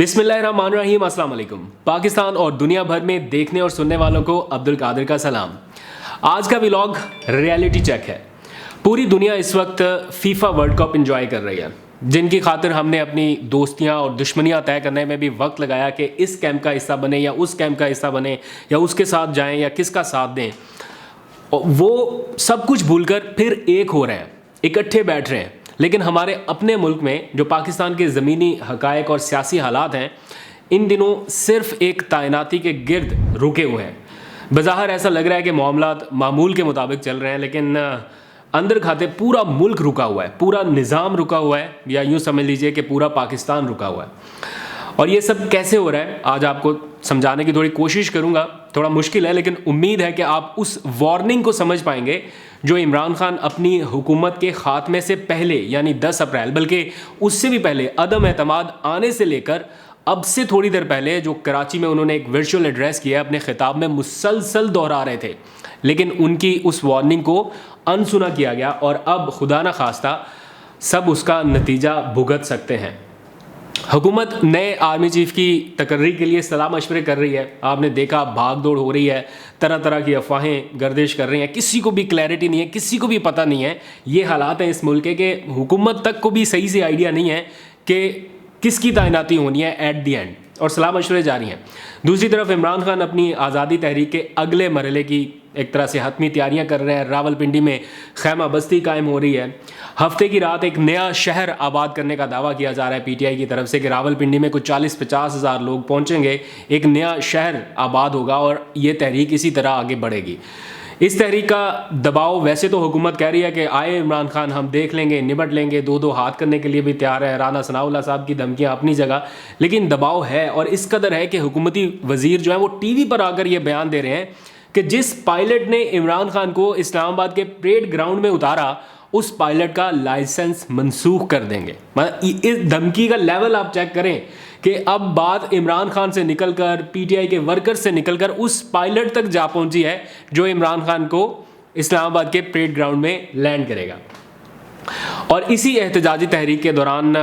बिस्मिल्लाहिर्रहमानिर्रहीम, अस्सलाम वालेकुम। पाकिस्तान और दुनिया भर में देखने और सुनने वालों को अब्दुल कादिर का सलाम। आज का व्लॉग रियलिटी चेक है। पूरी दुनिया इस वक्त फीफा वर्ल्ड कप एंजॉय कर रही है, जिनकी खातिर हमने अपनी दोस्तियां और दुश्मनियां तय करने में भी वक्त लगाया कि इस कैंप का हिस्सा बने या उस कैंप का हिस्सा बने या उसके साथ जाएं या किसका साथ दें। और वो सब कुछ भूलकर फिर एक हो रहे हैं, इकट्ठे बैठ रहे हैं। लेकिन हमारे अपने मुल्क में जो पाकिस्तान के ज़मीनी हकायक और सियासी हालात हैं, इन दिनों सिर्फ एक तैनाती के गिर्द रुके हुए हैं। बज़ाहिर ऐसा लग रहा है कि मामलात मामूल के मुताबिक चल रहे हैं, लेकिन अंदर खाते पूरा मुल्क रुका हुआ है, पूरा निज़ाम रुका हुआ है, या यूँ समझ लीजिए कि पूरा पाकिस्तान रुका हुआ है। और ये सब कैसे हो रहा है आज आपको समझाने की थोड़ी कोशिश करूंगा। थोड़ा मुश्किल है, लेकिन उम्मीद है कि आप उस वार्निंग को समझ पाएंगे जो इमरान खान अपनी हुकूमत के ख़ात्मे से पहले, यानी 10 अप्रैल, बल्कि उससे भी पहले अदम एतमाद आने से लेकर अब से थोड़ी देर पहले जो कराची में उन्होंने एक वर्चुअल एड्रेस किया, अपने खिताब में मुसलसल दोहरा रहे थे। लेकिन उनकी उस वार्निंग को अनसुना किया गया और अब खुदा न खास्ता सब उसका नतीजा भुगत सकते हैं। हुकूमत नए आर्मी चीफ की तकर्री के लिए सलाह मशवरे कर रही है। आपने देखा भाग दौड़ हो रही है, तरह तरह की अफवाहें गर्दिश कर रही हैं, किसी को भी क्लैरिटी नहीं है, किसी को भी पता नहीं है। ये हालात हैं इस मुल्क के हुकूमत तक को भी सही से आइडिया नहीं है कि किसकी तैनाती होनी है एट दी एंड, और सलाह मशवरे जारी हैं। दूसरी तरफ इमरान खान अपनी आज़ादी तहरीक के अगले मरहले की एक तरह से हतमी तैयारियां कर रहे हैं। रावलपिंडी में खैमा बस्ती कायम हो रही है। हफ्ते की रात एक नया शहर आबाद करने का दावा किया जा रहा है पीटीआई की तरफ से कि रावलपिंडी में कुछ 40-50 हज़ार लोग पहुंचेंगे, एक नया शहर आबाद होगा और ये तहरीक इसी तरह आगे बढ़ेगी। इस तहरीक का दबाव, वैसे तो हुकूमत कह रही है कि आए इमरान खान, हम देख लेंगे, निपट लेंगे, दो हाथ करने के लिए भी तैयार है। राना सनाउल्लाह साहब की धमकियां अपनी जगह, लेकिन दबाव है और इस कदर है कि हुकूमती वजीर जो है वो टीवी पर आकर ये बयान दे रहे हैं कि जिस पायलट ने इमरान खान को इस्लामाबाद के परेड ग्राउंड में उतारा, उस पायलट का लाइसेंस मनसूख कर देंगे। मतलब इस धमकी का लेवल आप चेक करें कि अब बात इमरान खान से निकलकर, पीटीआई के वर्कर्स से निकलकर उस पायलट तक जा पहुंची है जो इमरान खान को इस्लामाबाद के परेड ग्राउंड में लैंड करेगा। और इसी एहतजाजी तहरीक के दौरान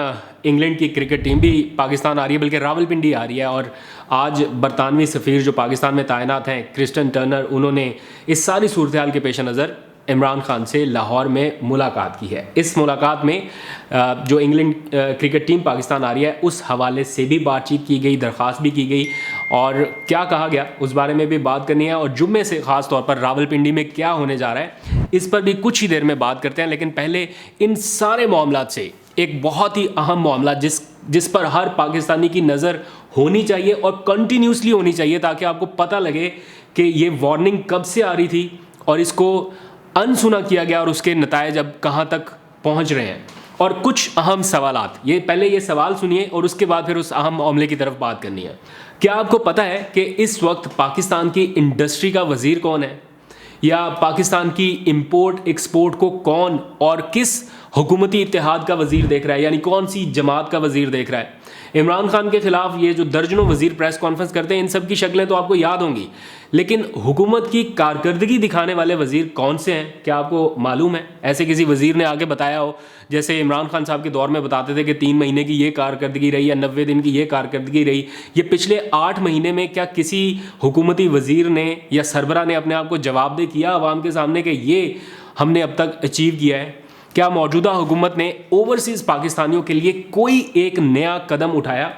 इंग्लैंड की क्रिकेट टीम भी पाकिस्तान आ रही है, बल्कि रावलपिंडी आ रही है। और आज बरतानवी सफ़ीर जो पाकिस्तान में तैनात हैं, क्रिस्टन टर्नर, उन्होंने इस सारी सूरत हाल के पेश नज़र इमरान खान से लाहौर में मुलाकात की है। इस मुलाकात में जो इंग्लैंड क्रिकेट टीम पाकिस्तान आ रही है उस हवाले से भी बातचीत की गई, दरख्वास्त भी की गई, और क्या कहा गया उस बारे में भी बात करनी है। और जुम्मे से ख़ास तौर पर रावलपिंडी में क्या होने जा रहा है इस पर भी कुछ ही देर में बात करते हैं। लेकिन पहले इन सारे मामलात से एक बहुत ही अहम मामला जिस पर हर पाकिस्तानी की नज़र होनी चाहिए और कंटिन्यूसली होनी चाहिए, ताकि आपको पता लगे कि ये वार्निंग कब से आ रही थी और इसको अनसुना किया गया और उसके नतायज अब कहाँ तक पहुँच रहे हैं। और कुछ अहम सवालात, ये पहले ये सवाल सुनिए और उसके बाद फिर उस अहम मामले की तरफ बात करनी है। क्या आपको पता है कि इस वक्त पाकिस्तान की इंडस्ट्री का वज़ीर कौन है, या पाकिस्तान की इंपोर्ट एक्सपोर्ट को कौन और किस हुकूमती इत्तेहाद का वज़ीर देख रहा है, यानी कौन सी जमात का वज़ीर देख रहा है? इमरान खान के खिलाफ ये जो दर्जनों वज़ीर प्रेस कॉन्फ्रेंस करते हैं, इन सब की शक्लें तो आपको याद होंगी, लेकिन हुकूमत की कारकर्दगी दिखाने वाले वज़ीर कौन से हैं, क्या आपको मालूम है? ऐसे किसी वज़ीर ने आगे बताया हो, जैसे इमरान खान साहब के दौर में बताते थे कि 3 महीने की ये कारकर्दगी रही या 90 दिन की ये कारकर्दगी रही। ये पिछले 8 महीने में क्या किसी हुकूमती वज़ीर ने या सरबरा ने अपने आप को जवाबदेह किया आवाम के सामने कि ये हमने अब तक अचीव किया है? क्या मौजूदा हुकूमत ने ओवरसीज़ पाकिस्तानियों के लिए कोई एक नया कदम उठाया?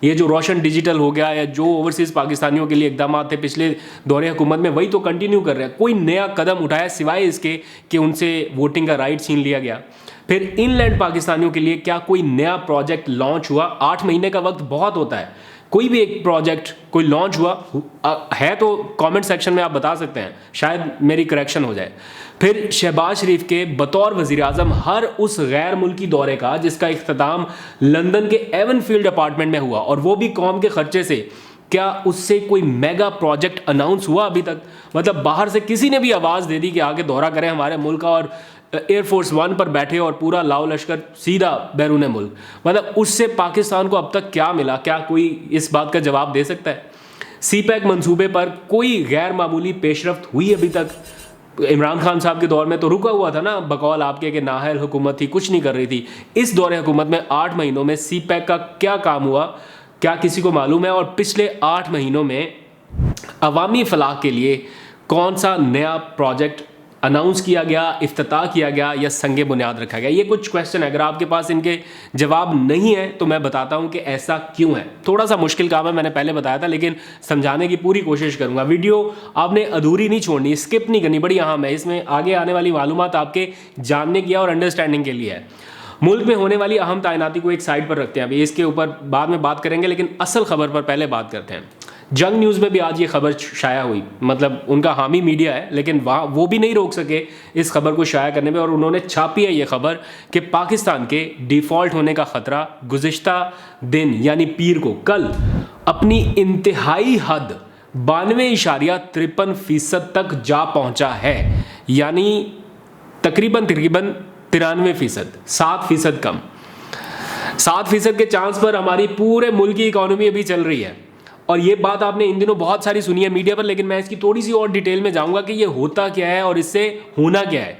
ये जो रोशन डिजिटल हो गया या जो ओवरसीज़ पाकिस्तानियों के लिए इकदाम थे पिछले दौरे हुकूमत में, वही तो कंटिन्यू कर रहे हैं। कोई नया कदम उठाया सिवाय इसके कि उनसे वोटिंग का राइट छीन लिया गया? फिर इनलैंड पाकिस्तानियों के लिए क्या कोई नया प्रोजेक्ट लॉन्च हुआ? 8 महीने का वक्त बहुत होता है, कोई भी एक प्रोजेक्ट कोई लॉन्च हुआ है तो कमेंट सेक्शन में आप बता सकते हैं, शायद मेरी करेक्शन हो जाए। फिर शहबाज शरीफ के बतौर वज़ीर आज़म हर उस गैर मुल्की दौरे का जिसका इख्तिताम लंदन के एवनफील्ड अपार्टमेंट में हुआ, और वो भी कौम के खर्चे से, क्या उससे कोई मेगा प्रोजेक्ट अनाउंस हुआ अभी तक? मतलब बाहर से किसी ने भी आवाज़ दे दी कि आगे दौरा करें हमारे मुल्क का, और एयरफोर्स 1 पर बैठे और पूरा लाओ लश्कर सीधा बैरून मुल्क? मतलब उससे पाकिस्तान को अब तक क्या मिला? क्या कोई इस बात का जवाब दे सकता है? CPEC मंसूबे पर कोई गैर मामूली पेशरफ्त हुई अभी तक? इमरान खान साहब के दौर में तो रुका हुआ था ना, बकौल आपके कि नाअहल हुकूमत थी, कुछ नहीं कर रही थी। इस दौरे हुकूमत में 8 महीनों में CPEC का क्या काम हुआ? क्या किसी को मालूम है? और पिछले 8 महीनों में अवामी फलाह के लिए कौन सा नया प्रोजेक्ट अनाउंस किया गया, इफ्तिताह किया गया या संगे बुनियाद रखा गया? ये कुछ क्वेश्चन है, अगर आपके पास इनके जवाब नहीं है तो मैं बताता हूं कि ऐसा क्यों है। थोड़ा सा मुश्किल काम है, मैंने पहले बताया था, लेकिन समझाने की पूरी कोशिश करूंगा। वीडियो आपने अधूरी नहीं छोड़नी, स्किप नहीं करनी, बड़ी अहम है। इसमें आगे आने वाली मालूमात आपके जानने की और अंडरस्टैंडिंग के लिए है। मुल्क में होने वाली अहम तैनाती को एक साइड पर रखते हैं, अभी इसके ऊपर बाद में बात करेंगे, लेकिन असल खबर पर पहले बात करते हैं। जंग न्यूज़ में भी आज ये खबर शाया हुई, मतलब उनका हामी मीडिया है, लेकिन वहाँ वो भी नहीं रोक सके इस खबर को शाया करने में, और उन्होंने छापी है ये खबर कि पाकिस्तान के डिफ़ॉल्ट होने का ख़तरा गुज़िश्ता दिन यानी पीर को, कल अपनी इंतहाई हद 92.53% तक जा पहुँचा है, यानी तकरीबन 93%, 7% कम। 7% के चांस पर हमारी पूरे मुल्क की इकोनॉमी अभी चल रही है। और ये बात आपने इन दिनों बहुत सारी सुनी है मीडिया पर, लेकिन मैं इसकी थोड़ी सी और डिटेल में जाऊंगा कि ये होता क्या है और इससे होना क्या है।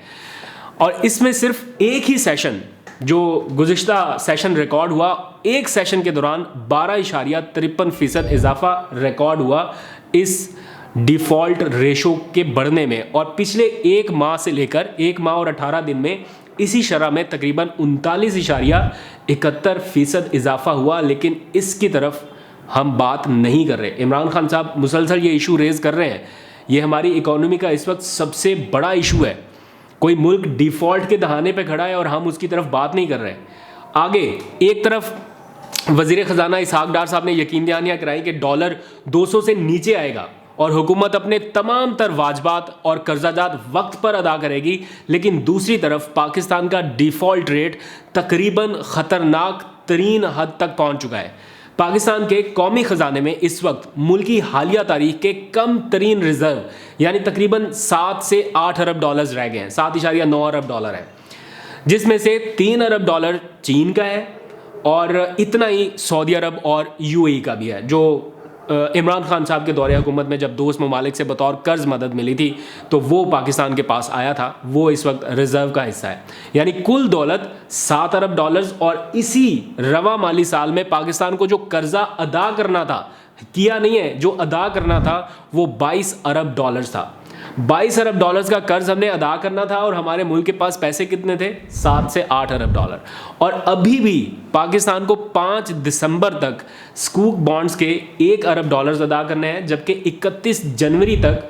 और इसमें सिर्फ एक ही सेशन, जो गुज़िश्ता सेशन रिकॉर्ड हुआ, एक सेशन के दौरान 12.53% इजाफा रिकॉर्ड हुआ इस डिफ़ॉल्ट रेशो के बढ़ने में। और पिछले एक माह से लेकर 1 माह और 18 दिन में इसी शरह में तकरीबन 39.71% इजाफा हुआ। लेकिन इसकी तरफ हम बात नहीं कर रहे। इमरान खान साहब मुसलसल ये इशू रेज कर रहे हैं, ये हमारी इकोनॉमी का इस वक्त सबसे बड़ा इशू है। कोई मुल्क डिफ़ॉल्ट के दहाने पे खड़ा है और हम उसकी तरफ बात नहीं कर रहे। आगे एक तरफ वज़ीर ख़जाना इसहाक डार साहब ने यकीन दहानियाँ कराई कि डॉलर 200 से नीचे आएगा और हुकूमत अपने तमाम तर वाजबात और कर्जाजात वक्त पर अदा करेगी। लेकिन दूसरी तरफ पाकिस्तान का डिफ़ॉल्ट रेट तकरीबन ख़तरनाक तरीन हद तक पहुँच चुका है। पाकिस्तान के कौमी ख़जाने में इस वक्त मुल्की हालिया तारीख के कम तरीन रिजर्व यानी तकरीबन 7 से 8 अरब डॉलर्स रह गए हैं, 7.9 अरब डॉलर है, जिसमें से 3 अरब डॉलर चीन का है और इतना ही सऊदी अरब और यूएई का भी है, जो इमरान खान साहब के दौरे हुकूमत में जब दोस्त ममालिक से बतौर कर्ज मदद मिली थी तो वो पाकिस्तान के पास आया था, वो इस वक्त रिजर्व का हिस्सा है। यानी कुल दौलत 7 अरब डॉलर्स, और इसी रवा माली साल में पाकिस्तान को जो कर्जा अदा करना था, किया नहीं है, जो अदा करना था वो 22 अरब डॉलर्स था। 22 अरब डॉलर्स का कर्ज हमने अदा करना था और हमारे मुल्क के पास पैसे कितने थे? 7 से 8 अरब डॉलर। और अभी भी पाकिस्तान को 5 दिसंबर तक स्कूक बॉन्ड्स के 1 अरब डॉलर्स अदा करने हैं, जबकि 31 जनवरी तक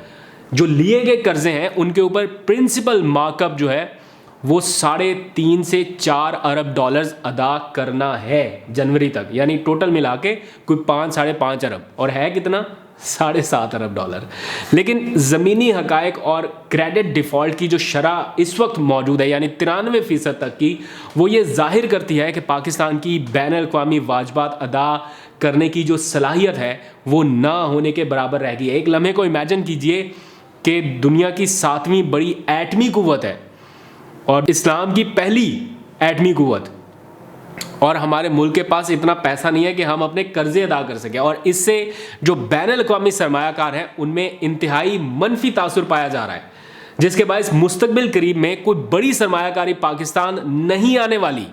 जो लिए गए कर्जे हैं उनके ऊपर प्रिंसिपल मार्कअप जो है वो 3.5 से 4 अरब डॉलर्स अदा करना है जनवरी तक। यानी टोटल मिला के कोई 5-5.5 अरब, और है कितना? 7.5 अरब डॉलर। लेकिन ज़मीनी हकायक और क्रेडिट डिफ़ॉल्ट की जो शरह इस वक्त मौजूद है, यानी 93% तक की, वो ये जाहिर करती है कि पाकिस्तान की बैन-अल-अक़वामी वाजबात अदा करने की जो सलाहियत है वो ना होने के बराबर रह गई है। एक लम्हे को इमेजिन कीजिए कि दुनिया की 7वीं बड़ी एटमी कुव्वत है और इस्लाम की पहली एटमी कुव्वत, और हमारे मुल्क के पास इतना पैसा नहीं है कि हम अपने कर्जे अदा कर सकें। और इससे जो बैन-अल-अक़वामी सरमायाकार हैं उनमें इंतहाई मनफी तासुर पाया जा रहा है, जिसके बायस मुस्तकबिल करीब में कोई बड़ी सरमायाकारी पाकिस्तान नहीं आने वाली।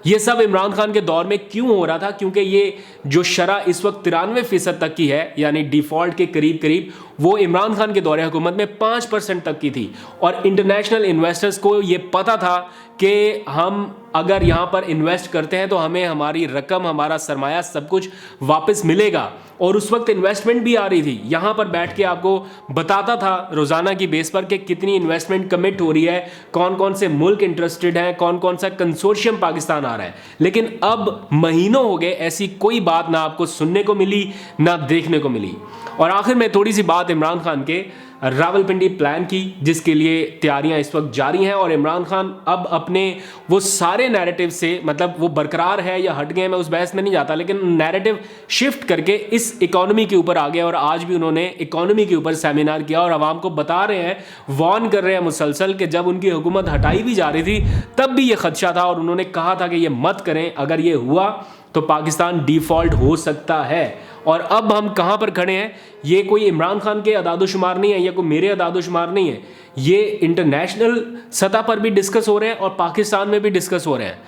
ये सब इमरान खान के दौर में क्यों हो रहा था? क्योंकि ये जो शरह इस वक्त 93% तक की है, यानी डिफ़ॉल्ट के करीब करीब, वो इमरान खान के दौरे हुकूमत में 5% तक की थी। और इंटरनेशनल इन्वेस्टर्स को ये पता था कि हम अगर यहाँ पर इन्वेस्ट करते हैं तो हमें हमारी रकम, हमारा सरमाया, सब कुछ वापस मिलेगा। और उस वक्त इन्वेस्टमेंट भी आ रही थी, यहाँ पर बैठ के आपको बताता था रोज़ाना की बेस पर कि कितनी इन्वेस्टमेंट कमिट हो रही है, कौन कौन से मुल्क इंटरेस्टेड हैं, कौन कौन सा कंसोर्शियम पाकिस्तान आ रहा है। लेकिन अब महीनों हो गए ऐसी कोई बात ना आपको सुनने को मिली ना देखने को मिली। और आखिर में थोड़ी सी बात इमरान खान के रावलपिंडी प्लान की, जिसके लिए तैयारियां इस वक्त जारी हैं। और इमरान खान अब अपने वो सारे नैरेटिव से, मतलब वो बरकरार है या हट गए, मैं उस बहस में नहीं जाता, लेकिन नैरेटिव शिफ्ट करके इस इकोनॉमी के ऊपर आ गए। और आज भी उन्होंने इकोनॉमी के ऊपर सेमिनार किया और आवाम को बता रहे हैं, वार्न कर रहे हैं मुसलसल कि जब उनकी हुकूमत हटाई भी जा रही थी तब भी ये खदशा था और उन्होंने कहा था कि ये मत करें, अगर ये हुआ तो पाकिस्तान डिफ़ॉल्ट हो सकता है। और अब हम कहाँ पर खड़े हैं? ये कोई इमरान खान के अदादोशुमार नहीं है, ये कोई मेरे अदादोशुमार नहीं है, ये इंटरनेशनल सतह पर भी डिस्कस हो रहे हैं और पाकिस्तान में भी डिस्कस हो रहे हैं।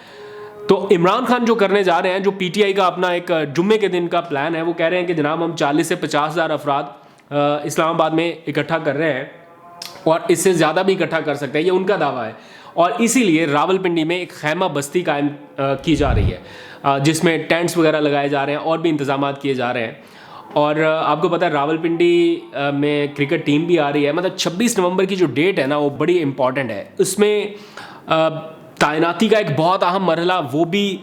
तो इमरान खान जो करने जा रहे हैं, जो पीटीआई का अपना एक जुम्मे के दिन का प्लान है, वो कह रहे हैं कि जनाब हम 40 से 50,000 अफराद इस्लामाबाद में इकट्ठा कर रहे हैं और इससे ज़्यादा भी इकट्ठा कर सकते हैं, ये उनका दावा है। और इसीलिए रावलपिंडी में एक खैमा बस्ती कायम की जा रही है, जिसमें टेंट्स वगैरह लगाए जा रहे हैं और भी इंतजाम किए जा रहे हैं। और आपको पता है रावलपिंडी में क्रिकेट टीम भी आ रही है, मतलब 26 नवंबर की जो डेट है ना वो बड़ी इंपॉर्टेंट है। उसमें तैनाती का एक बहुत अहम मरहला वो भी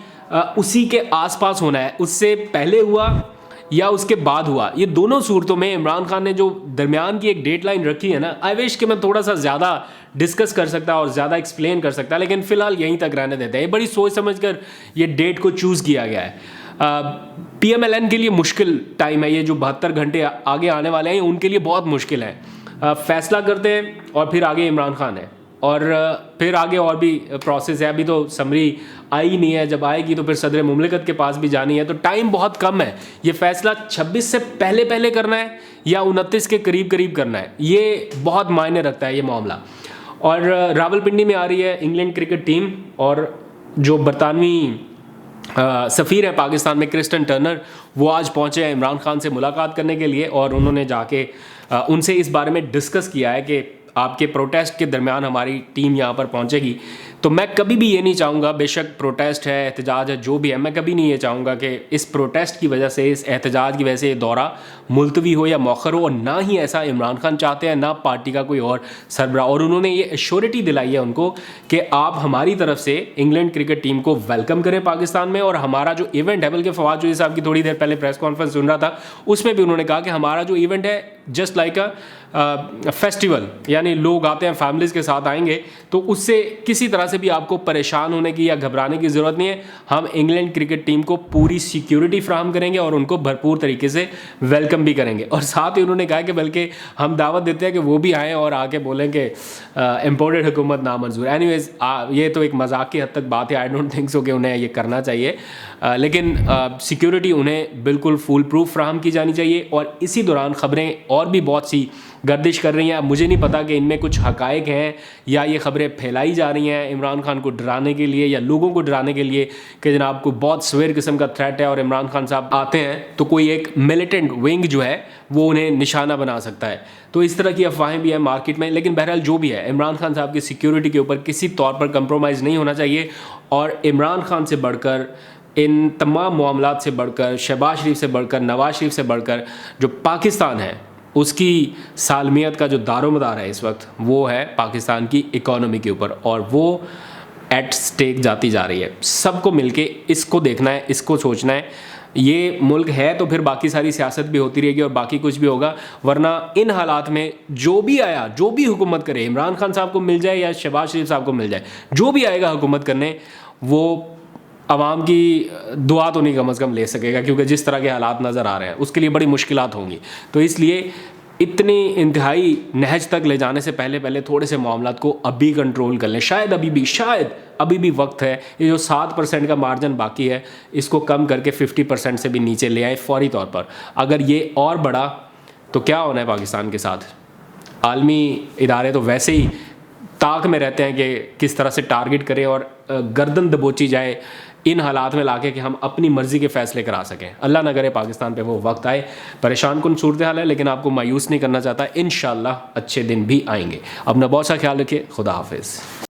उसी के आसपास होना है, उससे पहले हुआ या उसके बाद हुआ। ये दोनों सूरतों में इमरान खान ने जो दरमियान की एक डेडलाइन रखी है ना, आई विश कि मैं थोड़ा सा ज़्यादा डिस्कस कर सकता और ज़्यादा एक्सप्लेन कर सकता, लेकिन फ़िलहाल यहीं तक रहने देते हैं। ये बड़ी सोच समझ कर ये डेट को चूज़ किया गया है। PMLN के लिए मुश्किल टाइम है ये, जो 72 घंटे आगे आने वाले हैं उनके लिए बहुत मुश्किल है। फैसला करते हैं और फिर आगे इमरान खान है और फिर आगे और भी प्रोसेस है। अभी तो समरी आई नहीं है, जब आएगी तो फिर सदर मुमलिकत के पास भी जानी है, तो टाइम बहुत कम है। ये फैसला 26 से पहले करना है या 29 के करीब करना है, ये बहुत मायने रखता है ये मामला। और रावलपिंडी में आ रही है इंग्लैंड क्रिकेट टीम, और जो बरतानवी सफ़ीर है पाकिस्तान में क्रिस्टन टर्नर, वो आज पहुंचे हैं इमरान खान से मुलाकात करने के लिए, और उन्होंने जाके उनसे इस बारे में डिस्कस किया है कि आपके प्रोटेस्ट के दरमियान हमारी टीम यहाँ पर पहुँचेगी। तो मैं कभी भी ये नहीं चाहूँगा, बेशक प्रोटेस्ट है, एहतजाज है, जो भी है, मैं कभी नहीं ये चाहूँगा कि इस प्रोटेस्ट की वजह से, इस एहतजाज की वजह से ये दौरा मुलतवी हो या मौखर हो, और ना ही ऐसा इमरान खान चाहते हैं, ना पार्टी का कोई और सरबराह। और उन्होंने ये एश्योरिटी दिलाई है उनको कि आप हमारी तरफ से इंग्लैंड क्रिकेट टीम को वेलकम करें पाकिस्तान में, और हमारा जो इवेंट है, बल्कि फवाद चौधरी साहब की थोड़ी देर पहले प्रेस कॉन्फ्रेंस सुन रहा था, उसमें भी उन्होंने कहा कि हमारा जो इवेंट है जस्ट लाइक अ फेस्टिवल, यानी लोग आते हैं फैमिलीज़ के साथ आएंगे, तो उससे किसी तरह से भी आपको परेशान होने की या घबराने की ज़रूरत नहीं है। हम इंग्लैंड क्रिकेट टीम को पूरी सिक्योरिटी फ्राहम करेंगे और उनको भरपूर तरीके से वेलकम भी करेंगे। और साथ ही उन्होंने कहा कि बल्कि हम दावत देते हैं कि वो भी आएँ और आके बोलें कि इम्पोर्टेड हुकूमत नामंजूर। एनीवेज ये तो एक मजाक की हद तक बात है, आई डोंट थिंक सो कि उन्हें ये करना चाहिए, लेकिन सिक्योरिटी उन्हें बिल्कुल फुल प्रूफ फ्राहम की जानी चाहिए। और इसी दौरान ख़बरें और भी बहुत सी गर्दिश कर रही हैं। मुझे नहीं पता कि इनमें कुछ हकायक हैं या ये खबरें फैलाई जा रही हैं इमरान खान को डराने के लिए या लोगों को डराने के लिए कि जनाब को बहुत सवेर किस्म का थ्रेट है और इमरान खान साहब आते हैं तो कोई एक मिलिटेंट विंग जो है वो उन्हें निशाना बना सकता है। तो इस तरह की अफवाहें भी हैं मार्केट में, लेकिन बहरहाल जो भी है, इमरान खान साहब की सिक्योरिटी के ऊपर किसी तौर पर कंप्रोमाइज़ नहीं होना चाहिए। और इमरान खान से बढ़कर, इन तमाम मामलात से बढ़कर, शहबाज शरीफ से बढ़कर, नवाज शरीफ से बढ़कर, जो पाकिस्तान है उसकी सालमियत का जो दारोमदार है इस वक्त, वो है पाकिस्तान की इकॉनमी के ऊपर, और वो एट स्टेक जाती जा रही है। सबको मिलके इसको देखना है, इसको सोचना है। ये मुल्क है तो फिर बाकी सारी सियासत भी होती रहेगी और बाकी कुछ भी होगा, वरना इन हालात में जो भी आया, जो भी हुकूमत करे, इमरान खान साहब को मिल जाए या शहबाज शरीफ साहब को मिल जाए, जो भी आएगा हुकूमत करने, वो आवाम की दुआ तो नहीं कम अज़ कम ले सकेगा, क्योंकि जिस तरह के हालात नज़र आ रहे हैं उसके लिए बड़ी मुश्किलात होंगी। तो इसलिए इतनी इंतहाई नहज तक ले जाने से पहले थोड़े से मामलात को अभी कंट्रोल कर लें। शायद अभी भी वक्त है। ये जो 7% का मार्जिन बाकी है इसको कम करके 50% से भी नीचे ले आए फौरी तौर पर। अगर ये और बढ़ा तो क्या होना है पाकिस्तान के साथ? आलमी इदारे तो वैसे ही ताक में रहते हैं कि किस तरह से टारगेट करें और गर्दन दबोची जाए इन हालात में लाके कि हम अपनी मर्ज़ी के फ़ैसले करा सकें। अल्लाह न करे पाकिस्तान पे वो वक्त आए। परेशान कुन सूरत हाल है, लेकिन आपको मायूस नहीं करना चाहता। इंशाअल्लाह अच्छे दिन भी आएंगे। अपना बहुत सा ख्याल रखिए। खुदा हाफिज़।